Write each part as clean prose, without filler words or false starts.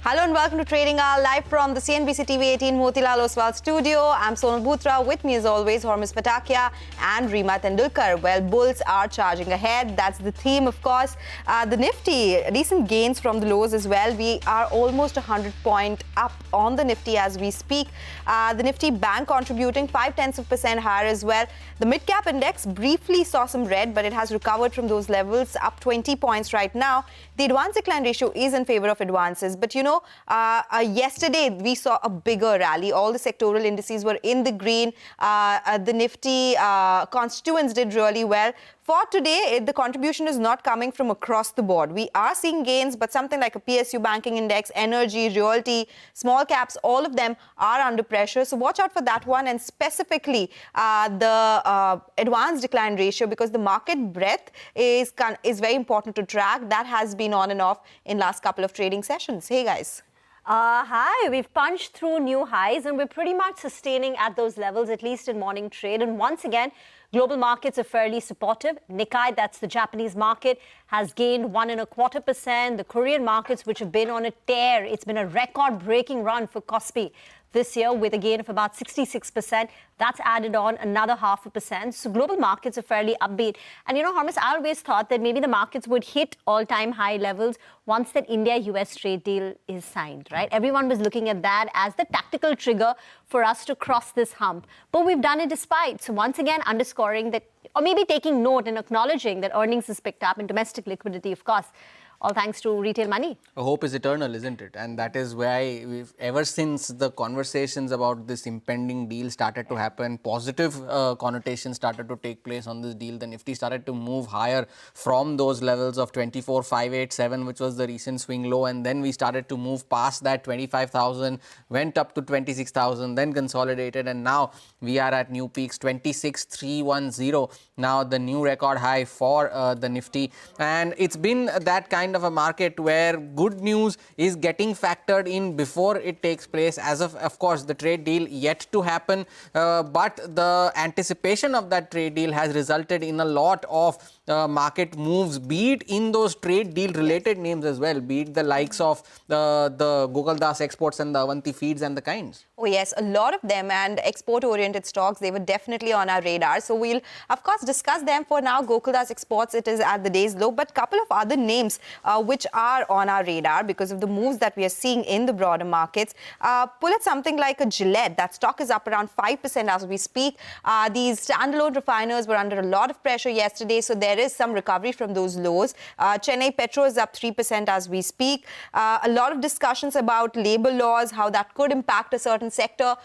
Hello and welcome to Trading Hour live from the CNBC-TV18 Motilal Oswal studio. I'm Sonal Bhutra. With me as always, Hormiz Patakia and Reema Tendulkar. Well, bulls are charging ahead. That's the theme, of course. The Nifty, decent gains from the lows as well. We are almost 100-point up on the Nifty as we speak. The Nifty bank contributing 0.5% higher as well. The mid-cap index briefly saw some red, but it has recovered from those levels, up 20 points right now. The advance decline ratio is in favor of advances, but you know, yesterday we saw a bigger rally. All the sectoral indices were in the green. The Nifty constituents did really well. For today, the contribution is not coming from across the board. We are seeing gains, but something like a PSU banking index, energy, realty, small caps, all of them are under pressure. So watch out for that one, and specifically the advanced decline ratio, because the market breadth is very important to track. That has been on and off in last couple of trading sessions. Hey guys. Hi, we've punched through new highs and we're pretty much sustaining at those levels, at least in morning trade. And once again, global markets are fairly supportive. Nikkei, that's the Japanese market, has gained 1.25%. The Korean markets, which have been on a tear, it's been a record-breaking run for Kospi this year with a gain of about 66%. That's added on another 0.5%. So global markets are fairly upbeat. And you know, Hormiz, I always thought that maybe the markets would hit all-time high levels once that India-US trade deal is signed, right? Everyone was looking at that as the tactical trigger for us to cross this hump. But we've done it despite. So once again, underscoring that, or maybe taking note and acknowledging that earnings has picked up and domestic liquidity, of course, all thanks to retail money. Hope is eternal, isn't it? And that is why we've, ever since the conversations about this impending deal started to happen, positive connotations started to take place on this deal. The Nifty started to move higher from those levels of 24,587, which was the recent swing low. And then we started to move past that 25,000, went up to 26,000, then consolidated. And now we are at new peaks, 26,310. Now the new record high for the Nifty. And it's been that kind of a market where good news is getting factored in before it takes place. As of course, the trade deal yet to happen, but the anticipation of that trade deal has resulted in a lot of market moves, be it in those trade deal related names as well, be it the likes of the Gokaldas Exports and the Avanti Feeds and the kinds. Oh yes, a lot of them, and export-oriented stocks, they were definitely on our radar. So we'll, of course, discuss them. For now, Gokaldas Exports, it is at the day's low, but a couple of other names which are on our radar because of the moves that we are seeing in the broader markets. Pull at something like a Gillette. That stock is up around 5% as we speak. These standalone refiners were under a lot of pressure yesterday, so there is some recovery from those lows. Chennai Petro is up 3% as we speak. A lot of discussions about labor laws, how that could impact a certain sector.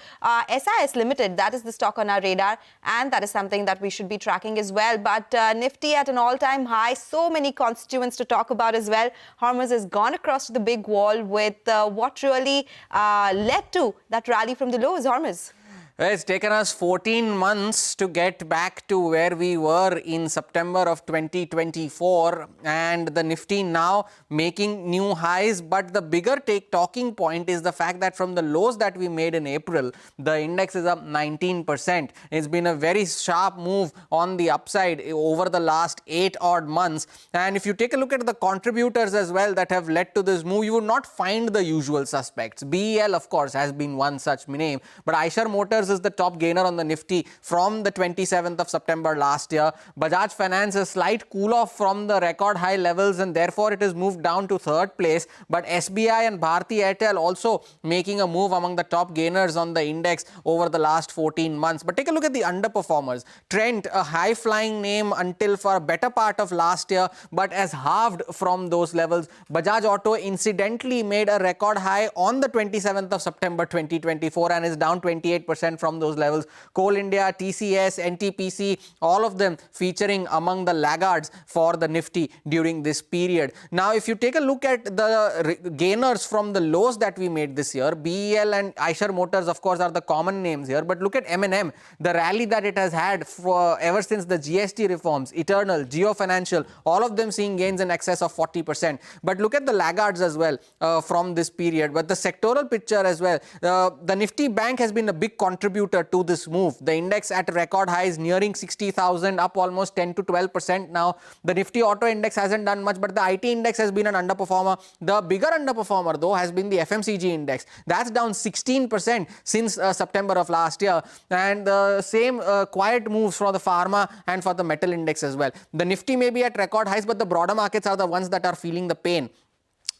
SIS Limited, that is the stock on our radar, and that is something that we should be tracking as well. But Nifty at an all-time high, so many constituents to talk about as well. Hormiz has gone across to the big wall with what really led to that rally from the lows. Hormiz. It's taken us 14 months to get back to where we were in September of 2024, and the Nifty now making new highs. But the bigger talking point is the fact that from the lows that we made in April, the index is up 19%. It's been a very sharp move on the upside over the last 8 odd months. And if you take a look at the contributors as well that have led to this move, you would not find the usual suspects. BEL, of course, has been one such name, but Eicher Motors is the top gainer on the Nifty from the 27th of September last year. Bajaj Finance a slight cool off from the record high levels, and therefore it has moved down to third place. But SBI and Bharti Airtel also making a move among the top gainers on the index over the last 14 months. But take a look at the underperformers. Trent, a high flying name until for a better part of last year, but has halved from those levels. Bajaj Auto incidentally made a record high on the 27th of September 2024 and is down 28% from those levels. Coal India, TCS, NTPC, all of them featuring among the laggards for the Nifty during this period. Now, if you take a look at the gainers from the lows that we made this year, BEL and Eicher Motors, of course, are the common names here. But look at M&M, the rally that it has had for ever since the GST reforms, Eternal, Geo Financial, all of them seeing gains in excess of 40%. But look at the laggards as well from this period. But the sectoral picture as well, the Nifty Bank has been a big contributor contributor to this move. The index at record highs nearing 60,000, up almost 10 to 12% now. The Nifty Auto Index hasn't done much, but the IT Index has been an underperformer. The bigger underperformer, though, has been the FMCG Index. That's down 16% since September of last year. And the same quiet moves for the pharma and for the metal index as well. The Nifty may be at record highs, but the broader markets are the ones that are feeling the pain.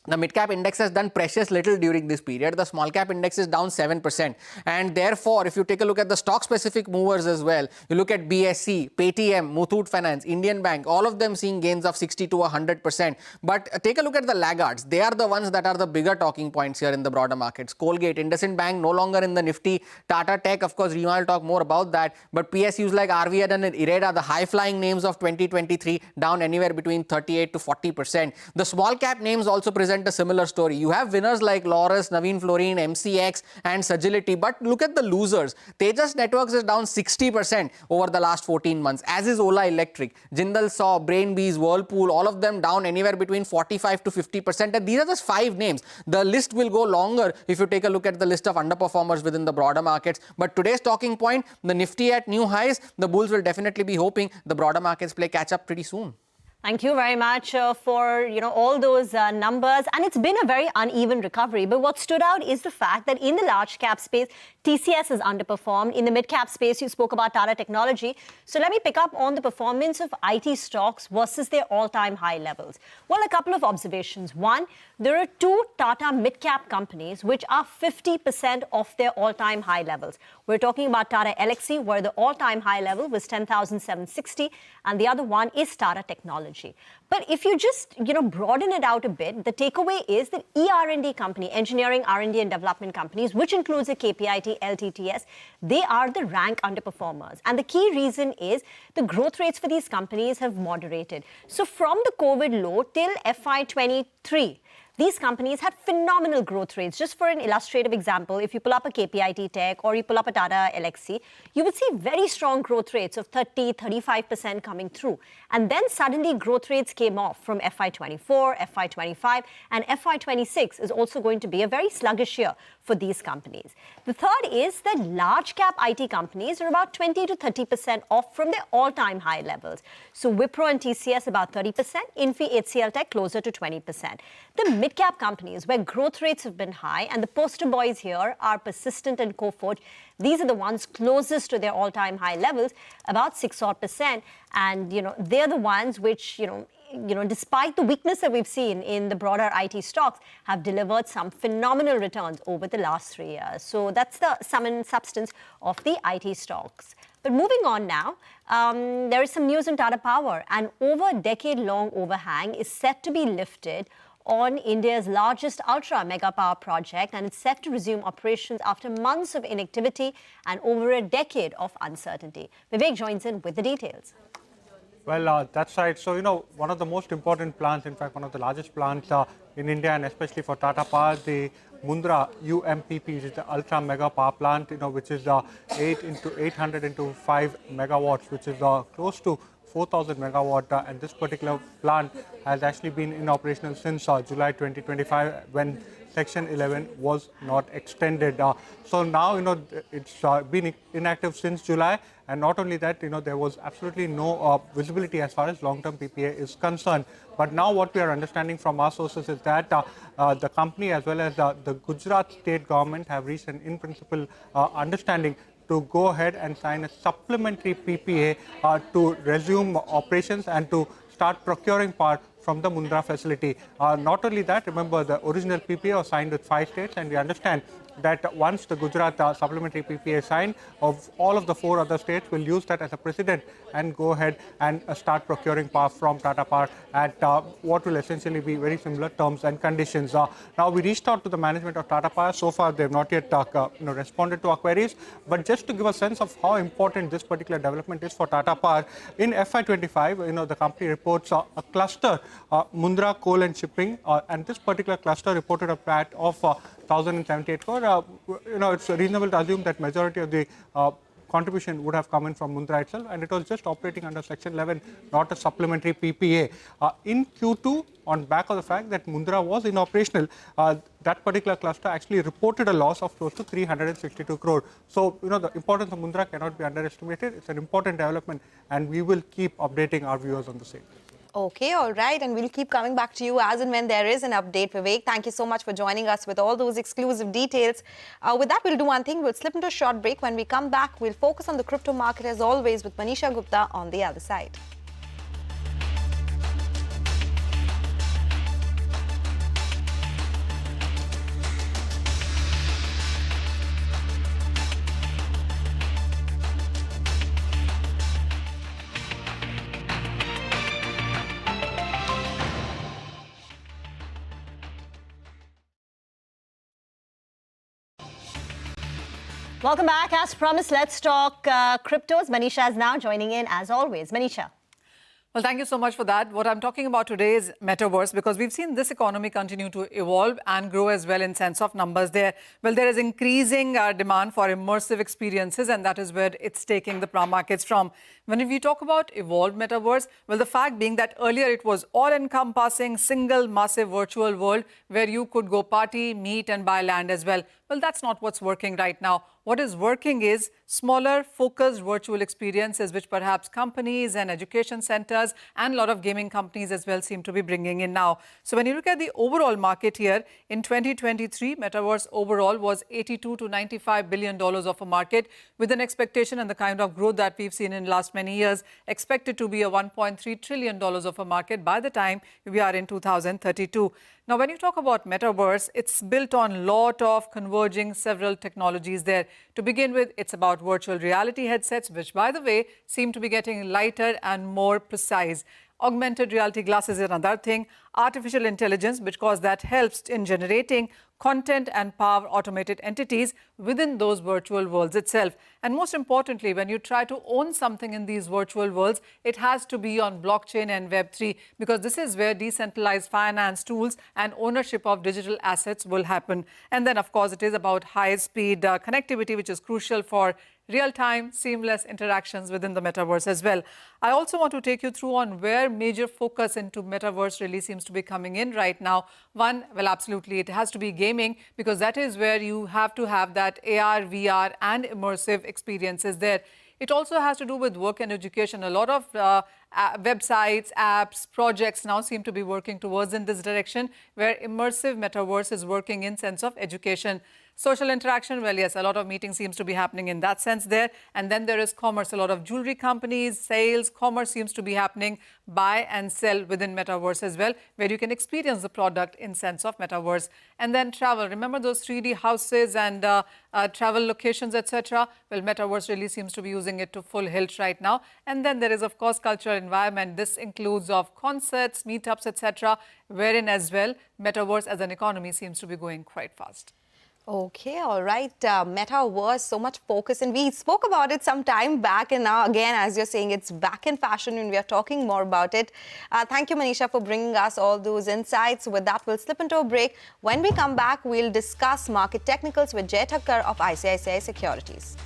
The mid-cap index has done precious little during this period. The small-cap index is down 7%. And therefore, if you take a look at the stock-specific movers as well, you look at BSC, Paytm, Muthoot Finance, Indian Bank, all of them seeing gains of 60 to 100%. But take a look at the laggards. They are the ones that are the bigger talking points here in the broader markets. Colgate, IndusInd Bank, no longer in the Nifty. Tata Tech, of course, Rima will talk more about that. But PSUs like RVN and IREDA, the high-flying names of 2023, down anywhere between 38 to 40%. The small-cap names also present a similar story. You have winners like Laurus, Naveen Fluorine, MCX and Sagility, but look at the losers. Tejas Networks is down 60% over the last 14 months, as is Ola Electric, Jindal Saw, Brainbees, Whirlpool, all of them down anywhere between 45 to 50%. And these are just 5 names. The list will go longer if you take a look at the list of underperformers within the broader markets. But today's talking point, the Nifty at new highs, the bulls will definitely be hoping the broader markets play catch up pretty soon. Thank you very much for all those numbers, and it's been a very uneven recovery. But what stood out is the fact that in the large cap space, TCS has underperformed. In the mid cap space, you spoke about Tata Technology. So let me pick up on the performance of IT stocks versus their all-time high levels. Well, a couple of observations. One, there are 2 Tata mid cap companies which are 50% of their all-time high levels. We're talking about Tata Elxsi, where the all-time high level was 10,760, and the other one is Tata Technology. But if you just, broaden it out a bit, the takeaway is that ER&D company, engineering, R&D and development companies, which includes a KPIT, LTTS, they are the rank underperformers. And the key reason is the growth rates for these companies have moderated. So from the COVID low till FY23, these companies had phenomenal growth rates. Just for an illustrative example, if you pull up a KPIT Tech or you pull up a Tata Elxsi, you would see very strong growth rates of 30, 35% coming through. And then suddenly growth rates came off from FY24, FY25, and FY26 is also going to be a very sluggish year for these companies. The third is that large cap IT companies are about 20 to 30% off from their all-time high levels. So Wipro and TCS about 30%, Infy, HCL Tech closer to 20%. The mid-cap companies where growth rates have been high, and the poster boys here are Persistent and Coforge. These are the ones closest to their all-time high levels, about 6%. And, they're the ones which, despite the weakness that we've seen in the broader IT stocks, have delivered some phenomenal returns over the last 3 years. So that's the sum and substance of the IT stocks. But moving on now, there is some news on Tata Power. An over decade-long overhang is set to be lifted on India's largest ultra mega power project, and it's set to resume operations after months of inactivity and over a decade of uncertainty. Vivek joins in with the details. Well, that's right. So, one of the most important plants, in fact, one of the largest plants in India, and especially for Tata Power, the Mundra UMPP, which is the ultra mega power plant, which is 800 into 5 megawatts, which is close to 4,000 megawatt, and this particular plant has actually been in operational since July 2025, when Section 11 was not extended. So now, it's been inactive since July, and not only that, there was absolutely no visibility as far as long-term PPA is concerned. But now what we are understanding from our sources is that the company as well as the Gujarat state government have reached an in-principle understanding to go ahead and sign a supplementary PPA to resume operations and to start procuring power from the Mundra facility. Not only that, remember the original PPA was signed with 5 states, and we understand that once the Gujarat supplementary PPA is signed, of all of the 4 other states will use that as a precedent and go ahead and start procuring power from Tata Power at what will essentially be very similar terms and conditions. Now, we reached out to the management of Tata Power. So far, they have not yet responded to our queries. But just to give a sense of how important this particular development is for Tata Power, in FY25, the company reports a cluster, Mundra Coal and Shipping, and this particular cluster reported a PAT of 1,078 crore. It's reasonable to assume that majority of the contribution would have come in from Mundra itself, and it was just operating under Section 11, not a supplementary PPA. In Q2, on back of the fact that Mundra was inoperational, that particular cluster actually reported a loss of close to 362 crore. So, the importance of Mundra cannot be underestimated. It's an important development, and we will keep updating our viewers on the same. Okay, all right. And we'll keep coming back to you as and when there is an update, Vivek. Thank you so much for joining us with all those exclusive details. With that, we'll do one thing. We'll slip into a short break. When we come back, we'll focus on the crypto market as always with Manisha Gupta on the other side. Welcome back. As promised, let's talk cryptos. Manisha is now joining in as always. Manisha. Well, thank you so much for that. What I'm talking about today is metaverse, because we've seen this economy continue to evolve and grow as well in sense of numbers there. Well, there is increasing demand for immersive experiences, and that is where it's taking the markets from. When we talk about evolved metaverse, well, the fact being that earlier it was all-encompassing, single, massive virtual world where you could go party, meet and buy land as well. Well, that's not what's working right now. What is working is smaller, focused virtual experiences, which perhaps companies and education centers and a lot of gaming companies as well seem to be bringing in now. So when you look at the overall market here, in 2023, metaverse overall was $82 to $95 billion of a market, with an expectation and the kind of growth that we've seen in the last many years, expected to be a $1.3 trillion of a market by the time we are in 2032. Now, when you talk about metaverse, it's built on a lot of converging several technologies there. To begin with, it's about virtual reality headsets, which, by the way, seem to be getting lighter and more precise. Augmented reality glasses is another thing. Artificial intelligence, because that helps in generating content and power automated entities within those virtual worlds itself. And most importantly, when you try to own something in these virtual worlds, it has to be on blockchain and Web3, because this is where decentralized finance tools and ownership of digital assets will happen. And then, of course, it is about high-speed connectivity, which is crucial for real-time, seamless interactions within the metaverse as well. I also want to take you through on where major focus into metaverse really seems to be coming in right now. One, well, absolutely, it has to be gaming, because that is where you have to have that AR, VR and immersive experiences there. It also has to do with work and education. A lot of websites, apps, projects now seem to be working towards in this direction, where immersive metaverse is working in sense of education. Social interaction, well, yes, a lot of meetings seems to be happening in that sense there. And then there is commerce. A lot of jewelry companies, sales, commerce seems to be happening, buy and sell within metaverse as well, where you can experience the product in sense of metaverse. And then travel. Remember those 3D houses and travel locations, etc.? Well, metaverse really seems to be using it to full hilt right now. And then there is, of course, cultural environment. This includes of concerts, meetups, etc., wherein as well metaverse as an economy seems to be going quite fast. Okay, all right. Metaverse, so much focus, and we spoke about it some time back, and now again, as you're saying, it's back in fashion and we are talking more about it. Thank you, Manisha, for bringing us all those insights. With that, we'll slip into a break. When we come back, we'll discuss market technicals with Jay Thakkar of ICICI Securities.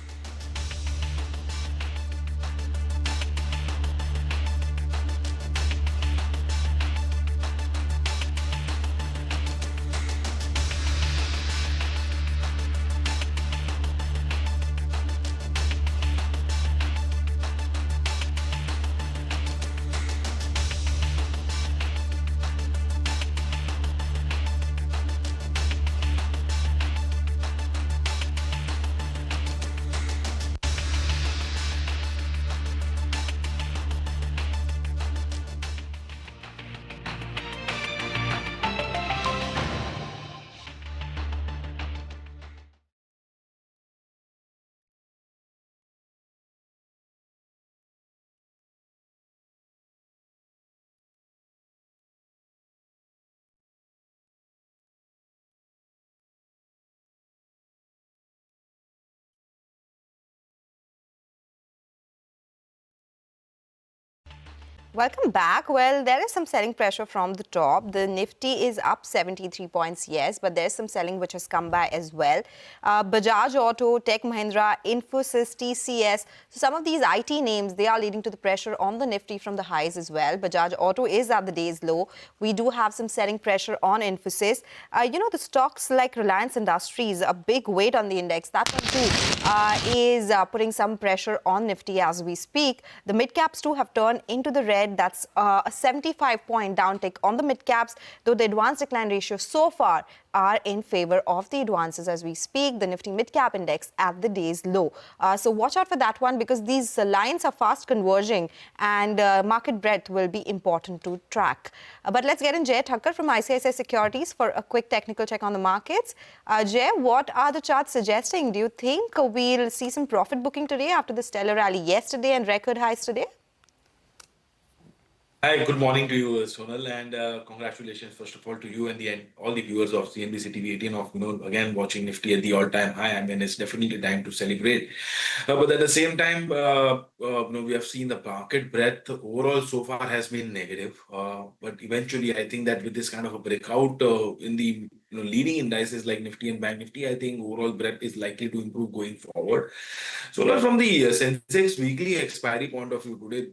Welcome back. Well, there is some selling pressure from the top. The Nifty is up 73 points, yes, but there's some selling which has come by as well. Bajaj Auto, Tech Mahindra, Infosys, TCS. So some of these IT names, they are leading to the pressure on the Nifty from the highs as well. Bajaj Auto is at the day's low. We do have some selling pressure on Infosys. The stocks like Reliance Industries, a big weight on the index, that one too is putting some pressure on Nifty as we speak. The mid-caps too have turned into the red. That's a 75-point downtick on the mid-caps, though the advance decline ratio so far are in favor of the advances as we speak. The Nifty mid-cap index at the day's low. So watch out for that one because these lines are fast converging and market breadth will be important to track. But let's get in Jay Thakkar from ICICI Securities for a quick technical check on the markets. Jay, what are the charts suggesting? Do you think we'll see some profit booking today after the stellar rally yesterday and record highs today? Hi, good morning to you, Sonal, and congratulations first of all to you and all the viewers of CNBC-TV18 of again watching Nifty at the all-time high. I mean, it's definitely time to celebrate. But at the same time, we have seen the market breadth overall so far has been negative. But eventually, I think that with this kind of a breakout in the leading indices like Nifty and Bank Nifty, I think overall breadth is likely to improve going forward. So from the Sensex weekly expiry point of view today,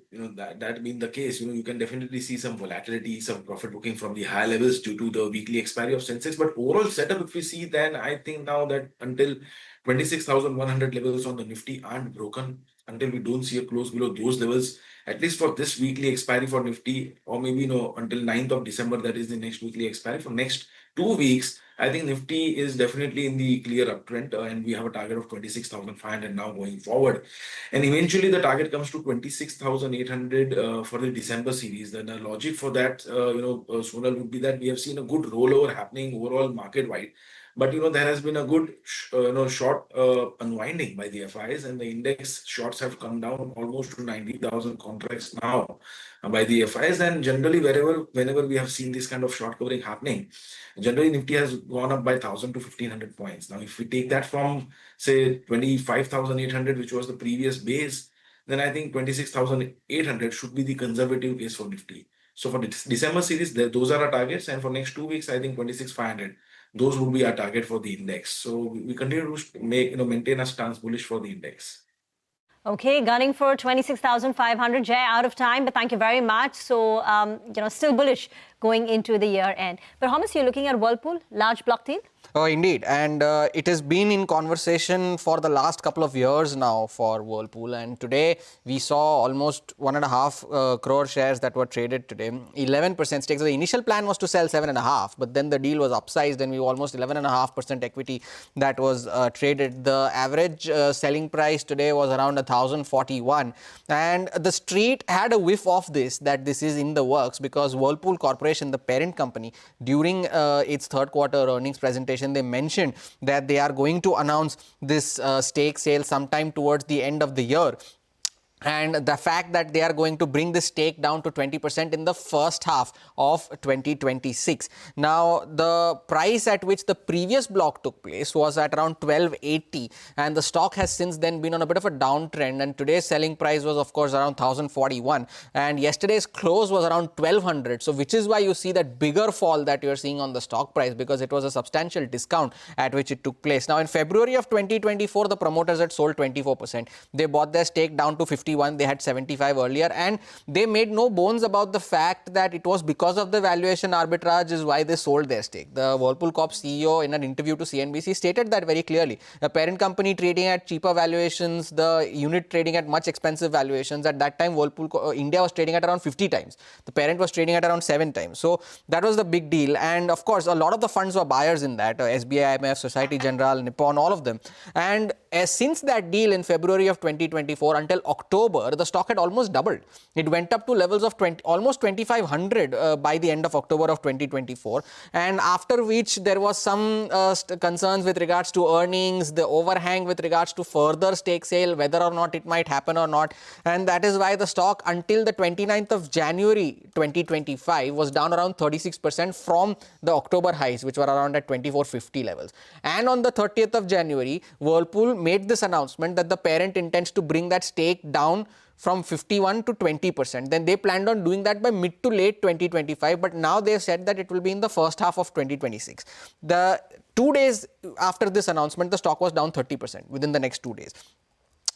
that being the case, you can definitely see some volatility, some profit booking from the high levels due to the weekly expiry of Sensex. But overall setup, if we see, then I think now that until 26,100 levels on the Nifty aren't broken, until we don't see a close below those levels, at least for this weekly expiry for Nifty, or maybe until 9th of December, that is the next weekly expiry. For next 2 weeks, I think Nifty is definitely in the clear uptrend, and we have a target of 26,500 now going forward. And eventually the target comes to 26,800 for the December series. Then the logic for that, Sonal, would be that we have seen a good rollover happening overall market-wide. But there has been a good short unwinding by the FIs, and the index shorts have come down almost to 90,000 contracts now by the FIs. And generally, whenever we have seen this kind of short covering happening, generally Nifty has gone up by 1,000 to 1,500 points. Now, if we take that from say 25,800, which was the previous base, then I think 26,800 should be the conservative case for Nifty. So for the December series, those are our targets, and for next 2 weeks, I think 26,500. Those would be our target for the index. So we continue to maintain a stance bullish for the index. Okay, gunning for 26,500. Jay, out of time, but thank you very much. So, still bullish going into the year end. But Thomas, you're looking at Whirlpool, large block deal? Oh, indeed. And it has been in conversation for the last couple of years now for Whirlpool. And today we saw almost 1.5 crore shares that were traded today. 11% stake. So the initial plan was to sell 7.5, but then the deal was upsized and we almost 11.5% equity that was traded. The average selling price today was around 1,041. And the street had a whiff of this, that this is in the works, because Whirlpool Corporation, the parent company, during its third quarter earnings presentation, they mentioned that they are going to announce this stake sale sometime towards the end of the year. And the fact that they are going to bring this stake down to 20% in the first half of 2026. Now, the price at which the previous block took place was at around 1280, and the stock has since then been on a bit of a downtrend, and today's selling price was of course around 1041, and yesterday's close was around 1200. So which is why you see that bigger fall that you're seeing on the stock price, because it was a substantial discount at which it took place. Now, in February of 2024, the promoters had sold 24%. They bought their stake down to 50. They had 75 earlier, and they made no bones about the fact that it was because of the valuation arbitrage is why they sold their stake. The Whirlpool Corp CEO, in an interview to CNBC, stated that very clearly. The parent company trading at cheaper valuations, the unit trading at much expensive valuations. At that time, Whirlpool India was trading at around 50 times. The parent was trading at around 7 times. So that was the big deal. And of course, a lot of the funds were buyers in that. SBI, IMF, Society Generale, Nippon, all of them. And since that deal in February of 2024 until October, the stock had almost doubled. It went up to levels of almost 2,500 by the end of October of 2024. And after which there was some concerns with regards to earnings, the overhang with regards to further stake sale, whether or not it might happen or not. And that is why the stock until the 29th of January 2025 was down around 36% from the October highs, which were around at 2450 levels. And on the 30th of January, Whirlpool made this announcement that the parent intends to bring that stake down from 51 to 20%. Then they planned on doing that by mid to late 2025, but now they've said that it will be in the first half of 2026. The 2 days after this announcement, the stock was down 30% within the next 2 days.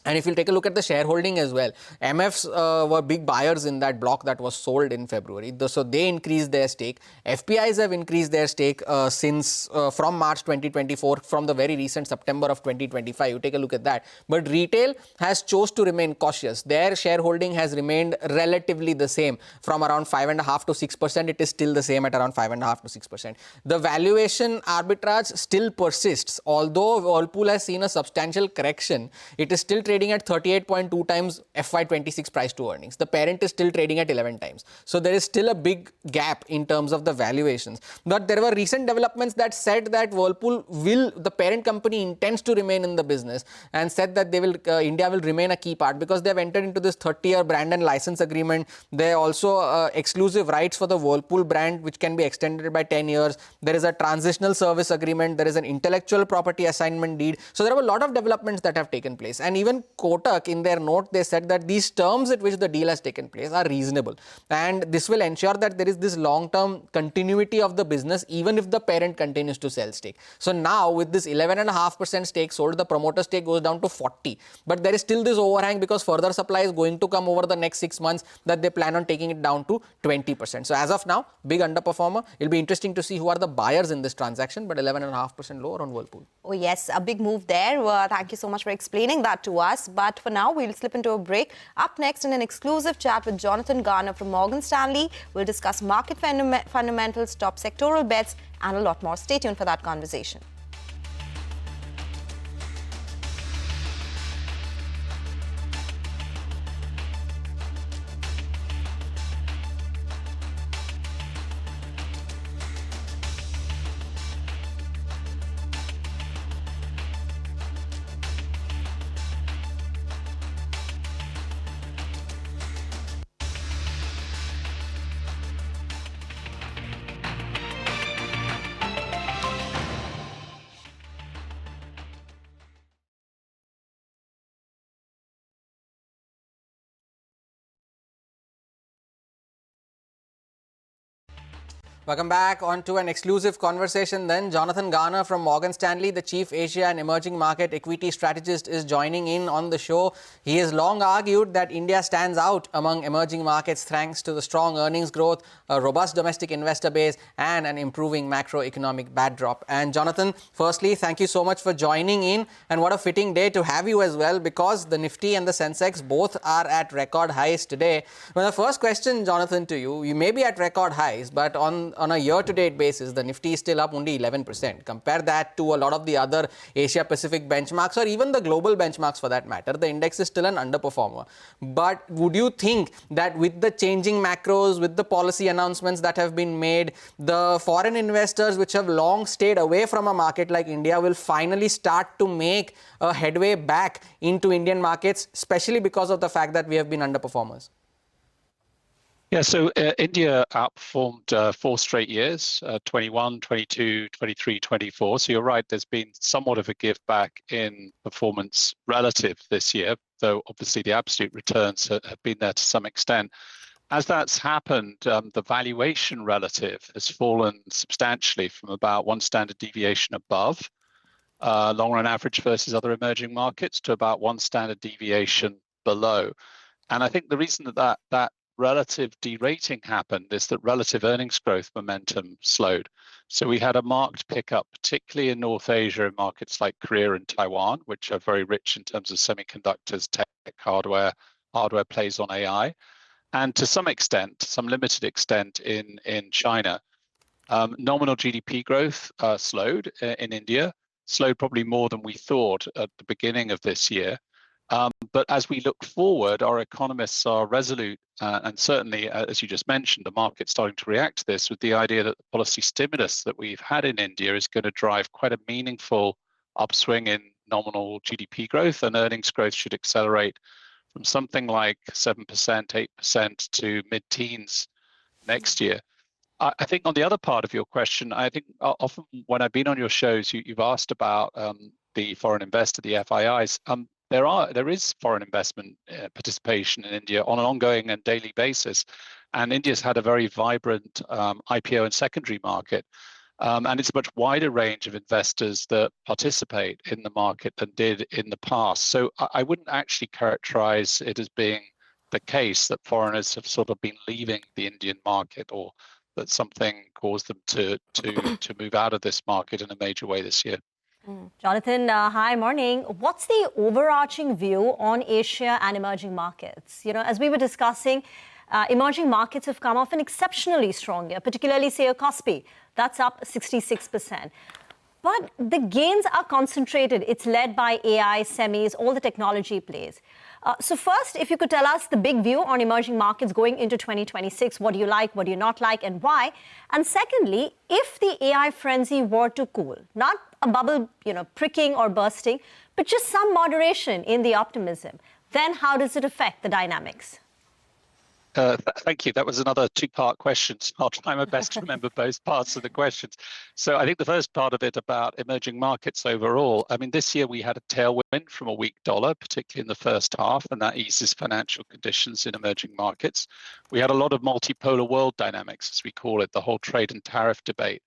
And if you take a look at the shareholding as well, MFs were big buyers in that block that was sold in February. So they increased their stake. FPIs have increased their stake since from March 2024, from the very recent September of 2025. You take a look at that. But retail has chose to remain cautious. Their shareholding has remained relatively the same from around 5.5% to 6%. It is still the same at around 5.5% to 6%. The valuation arbitrage still persists. Although Whirlpool has seen a substantial correction, it is still trading at 38.2 times FY26 price to earnings. The parent is still trading at 11 times. So there is still a big gap in terms of the valuations. But there were recent developments that said that Whirlpool the parent company intends to remain in the business, and said that India will remain a key part because they have entered into this 30-year brand and license agreement. There are also exclusive rights for the Whirlpool brand, which can be extended by 10 years. There is a transitional service agreement. There is an intellectual property assignment deed. So there are a lot of developments that have taken place. And even Kotak, in their note, they said that these terms at which the deal has taken place are reasonable. And this will ensure that there is this long-term continuity of the business, even if the parent continues to sell stake. So now with this 11.5% stake sold, the promoter stake goes down to 40. But there is still this overhang because further supply is going to come over the next 6 months, that they plan on taking it down to 20%. So as of now, big underperformer. It'll be interesting to see who are the buyers in this transaction, but 11.5% lower on Whirlpool. Oh yes, a big move there. Thank you so much for explaining that to us. But for now, we'll slip into a break. Up next, in an exclusive chat with Jonathan Garner from Morgan Stanley, we'll discuss market fundamentals, top sectoral bets, and a lot more. Stay tuned for that conversation. Welcome back on to an exclusive conversation then. Jonathan Garner from Morgan Stanley, the Chief Asia and Emerging Market Equity Strategist, is joining in on the show. He has long argued that India stands out among emerging markets thanks to the strong earnings growth, a robust domestic investor base, and an improving macroeconomic backdrop. And Jonathan, firstly, thank you so much for joining in. And what a fitting day to have you as well, because the Nifty and the Sensex both are at record highs today. Well, the first question, Jonathan, to you, you may be at record highs, but on a year-to-date basis, the Nifty is still up only 11%. Compare that to a lot of the other Asia-Pacific benchmarks, or even the global benchmarks for that matter. The index is still an underperformer. But would you think that with the changing macros, with the policy announcements that have been made, the foreign investors which have long stayed away from a market like India will finally start to make a headway back into Indian markets, especially because of the fact that we have been underperformers? Yeah, so India outperformed 4 straight years, 21, 22, 23, 24. So you're right, there's been somewhat of a give back in performance relative this year, though obviously the absolute returns have been there to some extent. As that's happened, the valuation relative has fallen substantially from about 1 standard deviation above long run average versus other emerging markets to about 1 standard deviation below. And I think the reason that relative derating happened is that relative earnings growth momentum slowed. So we had a marked pickup, particularly in North Asia, in markets like Korea and Taiwan, which are very rich in terms of semiconductors, tech, hardware plays on AI, and to some extent, some limited extent in China. Nominal GDP growth slowed in India, slowed probably more than we thought at the beginning of this year. But as we look forward, our economists are resolute, and certainly, as you just mentioned, the market's starting to react to this with the idea that the policy stimulus that we've had in India is going to drive quite a meaningful upswing in nominal GDP growth, and earnings growth should accelerate from something like 7%, 8% to mid-teens next year. I think on the other part of your question, I think often when I've been on your shows, you've asked about the foreign investor, the FIIs. there is foreign investment participation in India on an ongoing and daily basis, and India's had a very vibrant IPO and secondary market. And it's a much wider range of investors that participate in the market than did in the past. So I wouldn't actually characterize it as being the case that foreigners have sort of been leaving the Indian market, or that something caused them to move out of this market in a major way this year. Jonathan, hi, morning. What's the overarching view on Asia and emerging markets? You know, as we were discussing, emerging markets have come off an exceptionally strong year, particularly, say, a Kospi. That's up 66%. But the gains are concentrated. It's led by AI, semis, all the technology plays. So first, if you could tell us the big view on emerging markets going into 2026, what do you like, what do you not like, and why? And secondly, if the AI frenzy were to cool, not a bubble, pricking or bursting, but just some moderation in the optimism, then how does it affect the dynamics? Thank you. That was another two-part question. So I'll try my best to remember both parts of the questions. So I think the first part of it about emerging markets overall, I mean, this year we had a tailwind from a weak dollar, particularly in the first half, and that eases financial conditions in emerging markets. We had a lot of multipolar world dynamics, as we call it, the whole trade and tariff debate.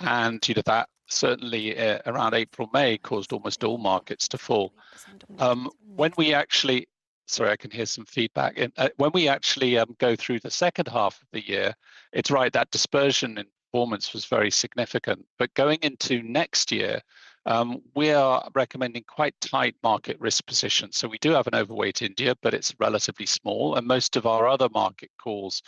And that certainly around April, May caused almost all markets to fall. When we actually... Sorry, I can hear some feedback. When we actually go through the second half of the year, it's right, that dispersion in performance was very significant. But going into next year, we are recommending quite tight market risk positions. So we do have an overweight India, but it's relatively small. And most of our other market calls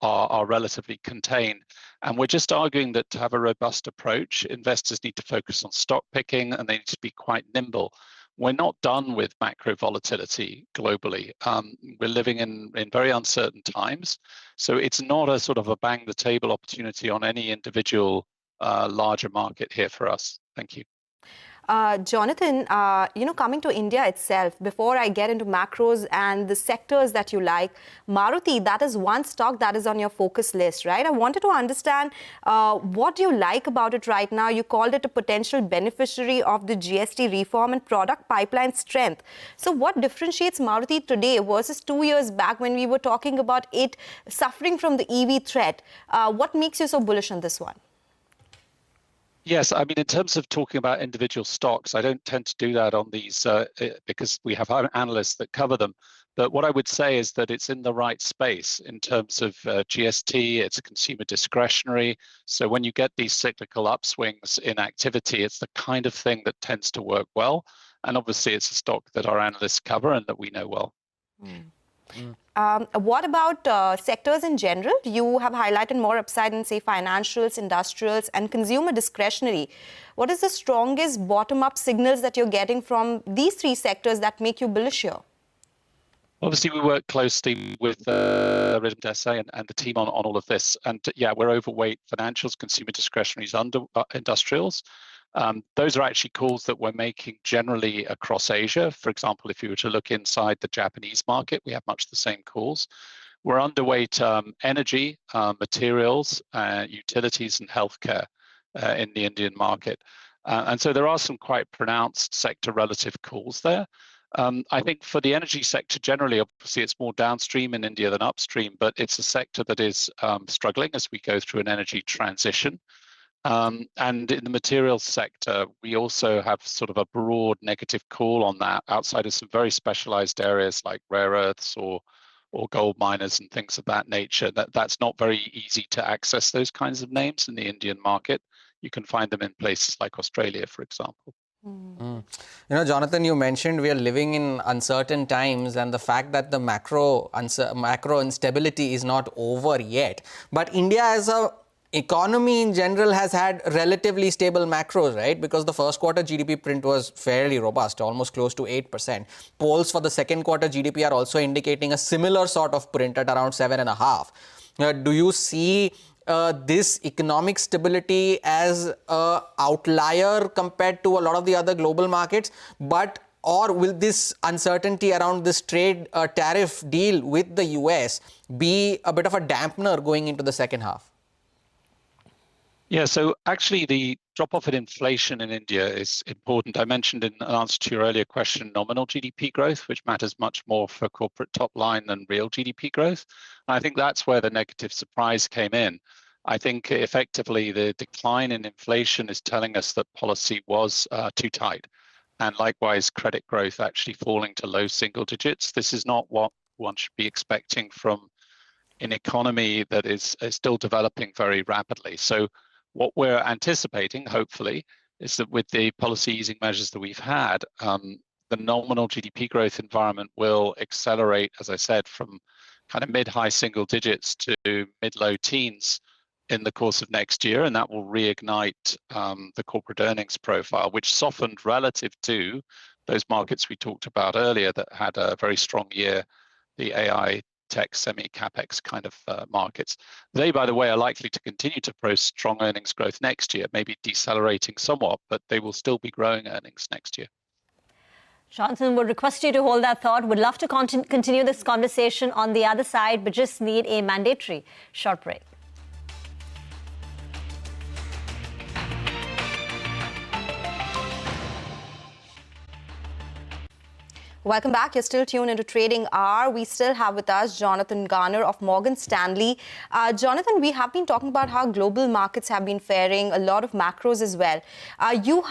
are relatively contained. And we're just arguing that to have a robust approach, investors need to focus on stock picking and they need to be quite nimble. We're not done with macro volatility globally. We're living in very uncertain times. So it's not a sort of a bang the table opportunity on any individual larger market here for us. Thank you. Jonathan, coming to India itself, before I get into macros and the sectors that you like, Maruti, that is one stock that is on your focus list, right? I wanted to understand what do you like about it right now? You called it a potential beneficiary of the GST reform and product pipeline strength. So what differentiates Maruti today versus 2 years back when we were talking about it suffering from the EV threat? What makes you so bullish on this one? Yes, I mean, in terms of talking about individual stocks, I don't tend to do that on these because we have analysts that cover them. But what I would say is that it's in the right space in terms of GST, it's consumer discretionary. So when you get these cyclical upswings in activity, it's the kind of thing that tends to work well. And obviously, it's a stock that our analysts cover and that we know well. What about sectors in general? You have highlighted more upside in, say, financials, industrials, and consumer discretionary. What is the strongest bottom-up signals that you're getting from these three sectors that make you bullish here? Obviously, we work closely with Rhythm Desai and the team on all of this. And yeah, we're overweight financials, consumer discretionaries, industrials. Those are actually calls that we're making generally across Asia. For example, if you were to look inside the Japanese market, we have much the same calls. We're underweight energy, materials, utilities, and healthcare in the Indian market. And so there are some quite pronounced sector relative calls there. I think for the energy sector generally, obviously it's more downstream in India than upstream, but it's a sector that is struggling as we go through an energy transition. And in the materials sector, we also have sort of a broad negative call on that outside of some very specialized areas like rare earths or gold miners and things of that nature. That's not very easy to access those kinds of names in the Indian market. You can find them in places like Australia, for example. Jonathan, you mentioned we are living in uncertain times and the fact that the macro instability is not over yet. But India as a economy in general has had relatively stable macros, right? Because the first quarter GDP print was fairly robust, almost close to 8%. Polls for the second quarter GDP are also indicating a similar sort of print at around 7.5%. Do you see this economic stability as an outlier compared to a lot of the other global markets? Or will this uncertainty around this trade tariff deal with the US be a bit of a dampener going into the second half? Yeah, so actually the drop-off in inflation in India is important. I mentioned in answer to your earlier question, nominal GDP growth, which matters much more for corporate top line than real GDP growth. And I think that's where the negative surprise came in. I think effectively the decline in inflation is telling us that policy was too tight. And likewise, credit growth actually falling to low single digits. This is not what one should be expecting from an economy that is still developing very rapidly. So what we're anticipating, hopefully, is that with the policy easing measures that we've had, the nominal GDP growth environment will accelerate, as I said, from kind of mid-high single digits to mid-low teens in the course of next year, and that will reignite the corporate earnings profile, which softened relative to those markets we talked about earlier that had a very strong year, the AI, tech, semi-capex kind of markets. They, by the way, are likely to continue to post strong earnings growth next year, maybe decelerating somewhat, but they will still be growing earnings next year. Jonathan, would request you to hold that thought. Would love to continue this conversation on the other side, but just need a mandatory short break. Welcome back. You're still tuned into Trading Hour. We still have with us Jonathan Garner of Morgan Stanley. Jonathan, we have been talking about how global markets have been faring, a lot of macros as well. You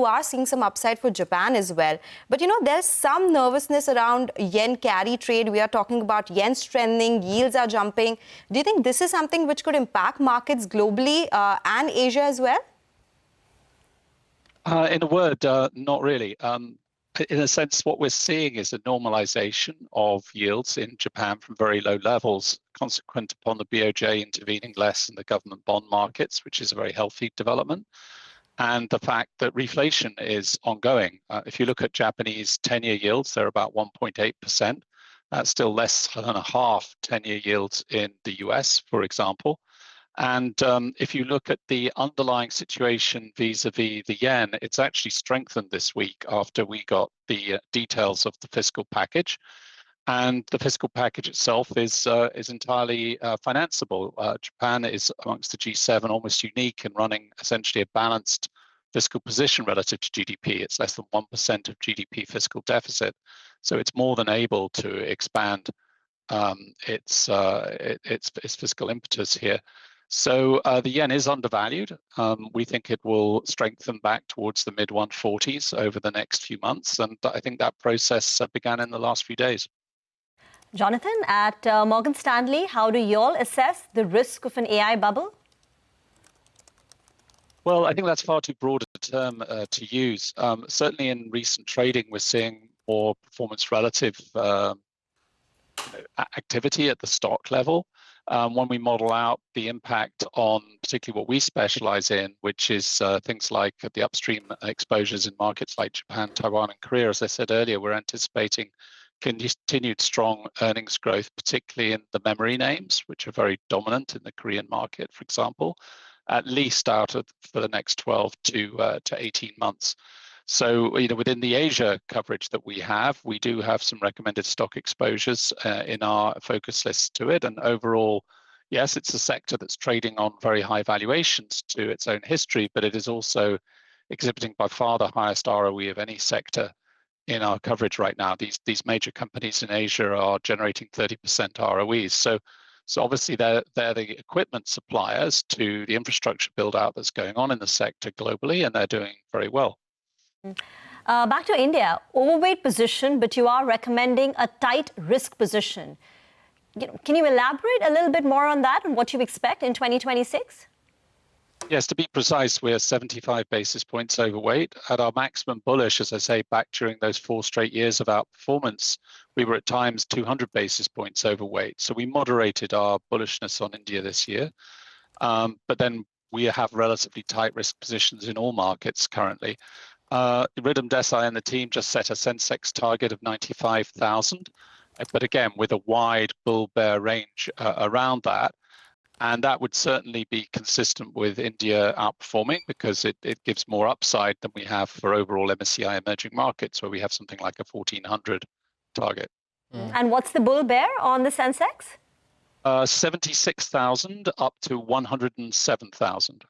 are seeing some upside for Japan as well. But, there's some nervousness around yen carry trade. We are talking about yen strengthening, yields are jumping. Do you think this is something which could impact markets globally and Asia as well? In a word, not really. In a sense, what we're seeing is a normalization of yields in Japan from very low levels, consequent upon the BOJ intervening less in the government bond markets, which is a very healthy development, and the fact that reflation is ongoing. If you look at Japanese 10-year yields, they're about 1.8%. That's still less than a half 10-year yields in the US, for example. And if you look at the underlying situation vis-a-vis the yen, it's actually strengthened this week after we got the details of the fiscal package. And the fiscal package itself is entirely financeable. Japan is amongst the G7 almost unique in running essentially a balanced fiscal position relative to GDP. It's less than 1% of GDP fiscal deficit. So it's more than able to expand its fiscal impetus here. So the yen is undervalued. We think it will strengthen back towards the mid-140s over the next few months. And I think that process began in the last few days. Jonathan, at Morgan Stanley, how do you all assess the risk of an AI bubble? Well, I think that's far too broad a term to use. Certainly in recent trading, we're seeing more performance relative activity at the stock level. When we model out the impact on particularly what we specialize in, which is things like the upstream exposures in markets like Japan, Taiwan, and Korea, as I said earlier, we're anticipating continued strong earnings growth, particularly in the memory names, which are very dominant in the Korean market, for example, at least for the next 12 to 18 months. So, within the Asia coverage that we do have some recommended stock exposures in our focus list to it. And overall, yes, it's a sector that's trading on very high valuations to its own history, but it is also exhibiting by far the highest ROE of any sector in our coverage right now. These major companies in Asia are generating 30% ROEs. So obviously they're the equipment suppliers to the infrastructure build out that's going on in the sector globally, and they're doing very well. Back to India, overweight position, but you are recommending a tight risk position. Can you elaborate a little bit more on that and what you expect in 2026? Yes, to be precise, we're 75 basis points overweight. At our maximum bullish, as I say, back during those 4 straight years of outperformance, we were at times 200 basis points overweight. So we moderated our bullishness on India this year. But then we have relatively tight risk positions in all markets currently. Ridham Desai and the team just set a Sensex target of 95,000, but again, with a wide bull-bear range around that. And that would certainly be consistent with India outperforming because it gives more upside than we have for overall MSCI emerging markets, where we have something like a 1,400 target. And what's the bull-bear on the Sensex? 76,000 up to 107,000.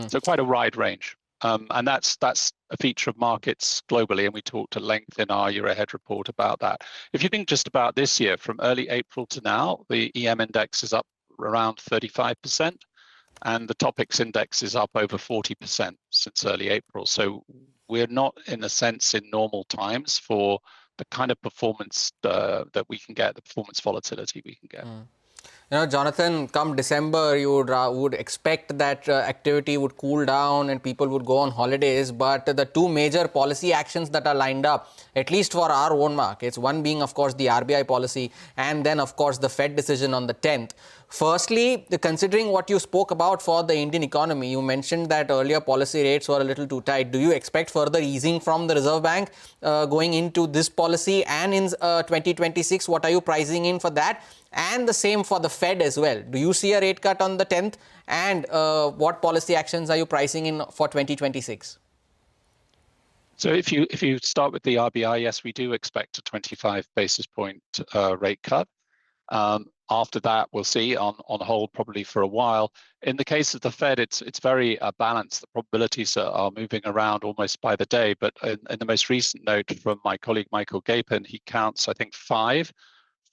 So quite a wide range. And that's a feature of markets globally, and we talked at length in our year ahead report about that. If you think just about this year, from early April to now, the EM index is up around 35%, and the Topics index is up over 40% since early April. So we're not, in a sense, in normal times for the kind of performance that we can get, the performance volatility we can get. You know, Jonathan, come December, you would expect that activity would cool down and people would go on holidays. But the two major policy actions that are lined up, at least for our own markets, one being, of course, the RBI policy, and then, of course, the Fed decision on the 10th. Firstly, considering what you spoke about for the Indian economy, you mentioned that earlier policy rates were a little too tight. Do you expect further easing from the Reserve Bank going into this policy and in 2026? What are you pricing in for that? And the same for the Fed as well. Do you see a rate cut on the 10th? And what policy actions are you pricing in for 2026? So if you start with the RBI, yes, we do expect a 25 basis point rate cut. After that, we'll see on hold probably for a while. In the case of the Fed, it's very balanced. The probabilities are moving around almost by the day. But in the most recent note from my colleague Michael Gapin, he counts, I think, 5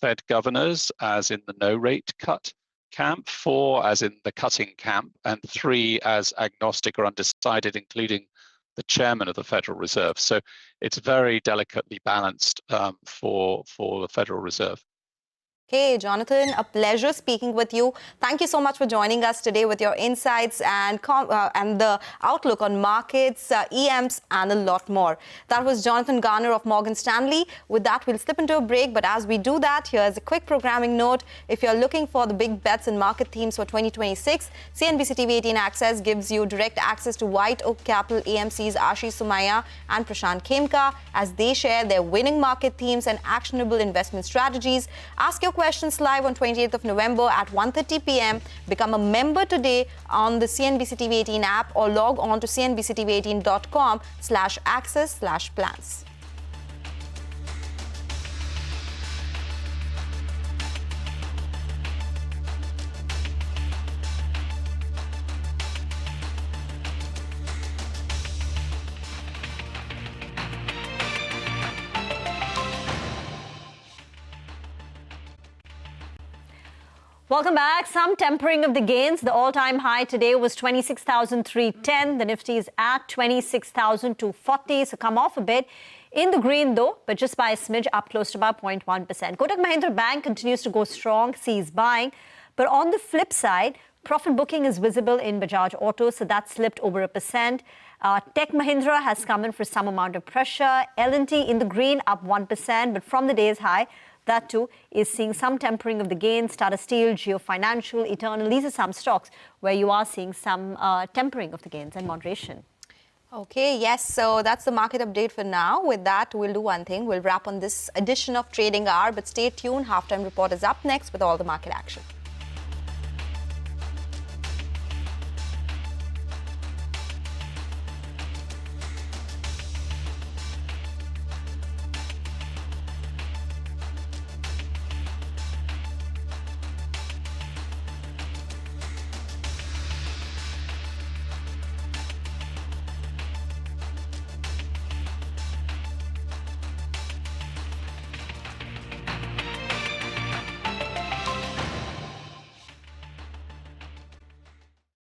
Fed governors as in the no rate cut camp, 4 as in the cutting camp, and 3 as agnostic or undecided, including the chairman of the Federal Reserve. So it's very delicately balanced for the Federal Reserve. Okay, Jonathan, a pleasure speaking with you. Thank you so much for joining us today with your insights and the outlook on markets, EMs, and a lot more. That was Jonathan Garner of Morgan Stanley. With that, we'll slip into a break. But as we do that, here's a quick programming note. If you're looking for the big bets and market themes for 2026, CNBC-TV18 Access gives you direct access to White Oak Capital AMC's Ashish Sumaya and Prashant Khemka as they share their winning market themes and actionable investment strategies. Ask your questions live on 28th of November at 1:30 p.m. Become a member today on the CNBC-TV18 app or log on to cnbctv18.com/access/plans. Welcome back. Some tempering of the gains. The all-time high today was 26,310. The Nifty is at 26,240. So come off a bit. In the green though, but just by a smidge, up close to about 0.1%. Kotak Mahindra Bank continues to go strong, sees buying. But on the flip side, profit booking is visible in Bajaj Auto, so that slipped over 1%. Tech Mahindra has come in for some amount of pressure. L&T in the green, up 1%, but from the day's high, that too is seeing some tempering of the gains. Tata Steel, Geo Financial, Eternal, these are some stocks where you are seeing some tempering of the gains and moderation. Okay, yes, so that's the market update for now. With that, we'll do one thing. We'll wrap on this edition of Trading Hour, but stay tuned. Halftime report is up next with all the market action.